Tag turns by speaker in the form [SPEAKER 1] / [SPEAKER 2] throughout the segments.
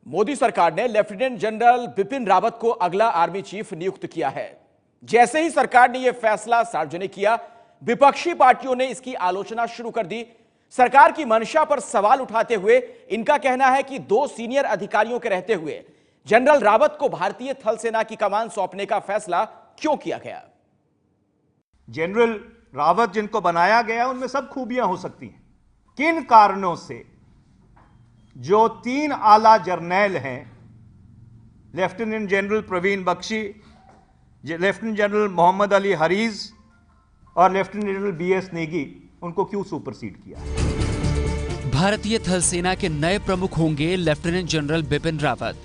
[SPEAKER 1] मोदी सरकार ने lieutenant general Bipin Rawat को अगला आर्मी चीफ नियुक्त किया है। जैसे ही सरकार ने यह फैसला सार्वजनिक किया, विपक्षी पार्टियों ने इसकी आलोचना शुरू कर दी। सरकार की मंशा पर सवाल उठाते हुए इनका कहना है कि 2 सीनियर अधिकारियों के रहते हुए जनरल रावत को भारतीय थल सेना की कमान सौंपने का फैसला क्यों किया गया।
[SPEAKER 2] जनरल रावत जिनको बनाया गया उनमें सब खूबियां हो सकती हैं, किन कारणों से जो 3 आला जर्नैल हैं, lieutenant general Praveen Bakshi, lieutenant general Mohammad Ali Hariz और लेफ्टिनेंट जनरल BS नेगी, उनको क्यों सुपरसीड किया।
[SPEAKER 3] भारतीय थल सेना के नए प्रमुख होंगे लेफ्टिनेंट जनरल बिपिन रावत।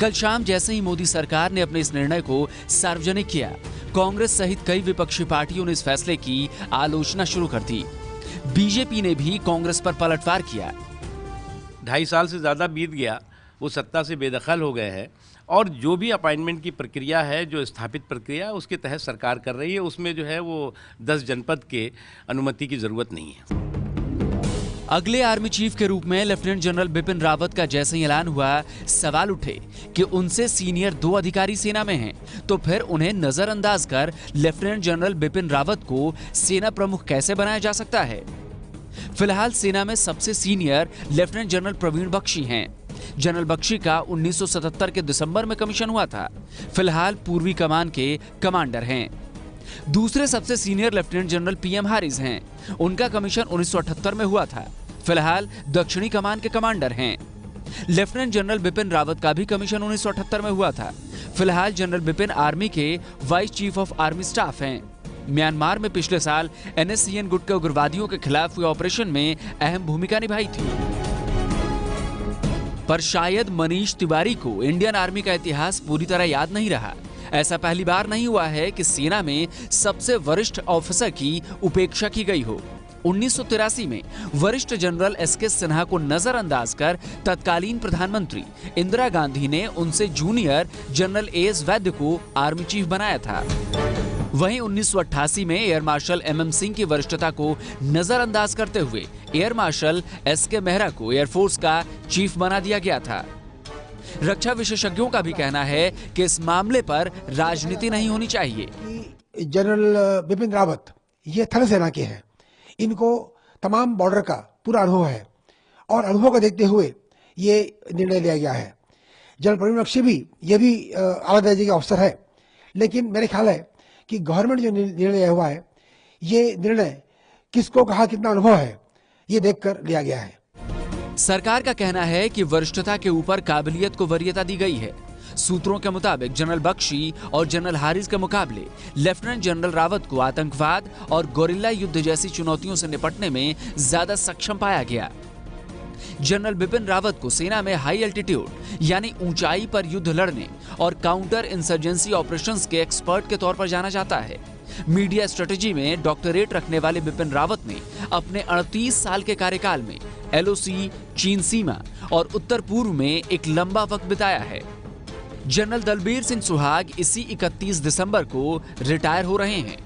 [SPEAKER 3] कल शाम जैसे ही मोदी सरकार ने अपने इस निर्णय को सार्वजनिक किया, कांग्रेस सहित कई विपक्षी पार्टियों ने इस फैसले की आलोचना शुरू कर दी। बीजेपी ने भी कांग्रेस पर पलटवार किया।
[SPEAKER 4] 2.5 साल से ज़्यादा बीत गया, वो सत्ता से बेदखल हो गए हैं और जो भी अपॉइंटमेंट की प्रक्रिया है, जो स्थापित प्रक्रिया उसके तहत सरकार कर रही है, उसमें जो है वो 10 जनपद के अनुमति की ज़रूरत नहीं है।
[SPEAKER 3] अगले आर्मी चीफ के रूप में लेफ्टिनेंट जनरल बिपिन रावत का जैसे ही ऐलान हुआ, सवाल उठे कि उनसे सीनियर 2 अधिकारी सेना में हैं, तो फिर उन्हें नजरअंदाज कर लेफ्टिनेंट जनरल बिपिन रावत को सेना प्रमुख कैसे बनाया जा सकता है। फिलहाल सेना में सबसे senior lieutenant general Praveen Bakshi हैं। जनरल बख्शी का 1977 के दिसंबर में कमीशन हुआ था। फिलहाल पूर्वी कमान के कमांडर हैं। दूसरे सबसे senior lieutenant general PM Haris हैं। उनका कमीशन 1978 में हुआ था। फिलहाल दक्षिणी कमान के कमांडर हैं। लेफ्टिनेंट जनरल बिपिन रावत का भी कमीशन 1978 में हुआ था। फिलहाल जनरल बिपिन आर्मी के vice chief of army staff हैं। म्यांमार में पिछले साल NSCN गुट के उग्रवादियों के खिलाफ हुए ऑपरेशन में अहम भूमिका निभाई थी। पर शायद मनीष तिवारी को इंडियन आर्मी का इतिहास पूरी तरह याद नहीं रहा। ऐसा पहली बार नहीं हुआ है कि सेना में सबसे वरिष्ठ ऑफिसर की उपेक्षा की गई हो। 1983 में वरिष्ठ जनरल SK सिन्हा को नजरअंदाज कर तत्कालीन प्रधानमंत्री इंदिरा गांधी ने उनसे जूनियर जनरल AS वैद्य को आर्मी चीफ बनाया था। वहीं 1988 में एयर मार्शल MM सिंह की वरिष्ठता को नजरअंदाज करते हुए एयर मार्शल SK मेहरा को एयरफोर्स का चीफ बना दिया गया था। रक्षा विशेषज्ञों का भी कहना है कि इस मामले पर राजनीति नहीं होनी चाहिए।
[SPEAKER 5] जनरल बिपिन रावत ये थल सेना के हैं, इनको तमाम बॉर्डर का पूरा अनुभव है और अनुभव को देखते हुए ये निर्णय लिया गया है। जनरल प्रवीण बख्शी भी ये भी आला दर्जे के अफसर है, लेकिन मेरे ख्याल है कि गवर्नमेंट जो निर्णय हुआ है, ये निर्णय किसको कहा कितना अनुभव है ये देखकर लिया गया है।
[SPEAKER 3] सरकार का कहना है कि वरिष्ठता के ऊपर काबिलियत को वरीयता दी गई है। सूत्रों के मुताबिक जनरल बख्शी और जनरल हारिस के मुकाबले लेफ्टिनेंट जनरल रावत को आतंकवाद और गोरिल्ला युद्ध जैसी चुनौतियों से निपटने में ज्यादा सक्षम पाया गया। जनरल बिपिन रावत को सेना में हाई एल्टीट्यूड यानी ऊंचाई पर युद्ध लड़ने और काउंटर इंसर्जेंसी ऑपरेशंस के एक्सपर्ट के तौर पर जाना जाता है। मीडिया स्ट्रेटेजी में डॉक्टरेट रखने वाले बिपिन रावत ने अपने 38 साल के कार्यकाल में LOC, चीन सीमा और उत्तर पूर्व में एक लंबा वक्त बिताया है। जनरल दलबीर सिंह सुहाग इसी 31 दिसंबर को रिटायर हो रहे हैं।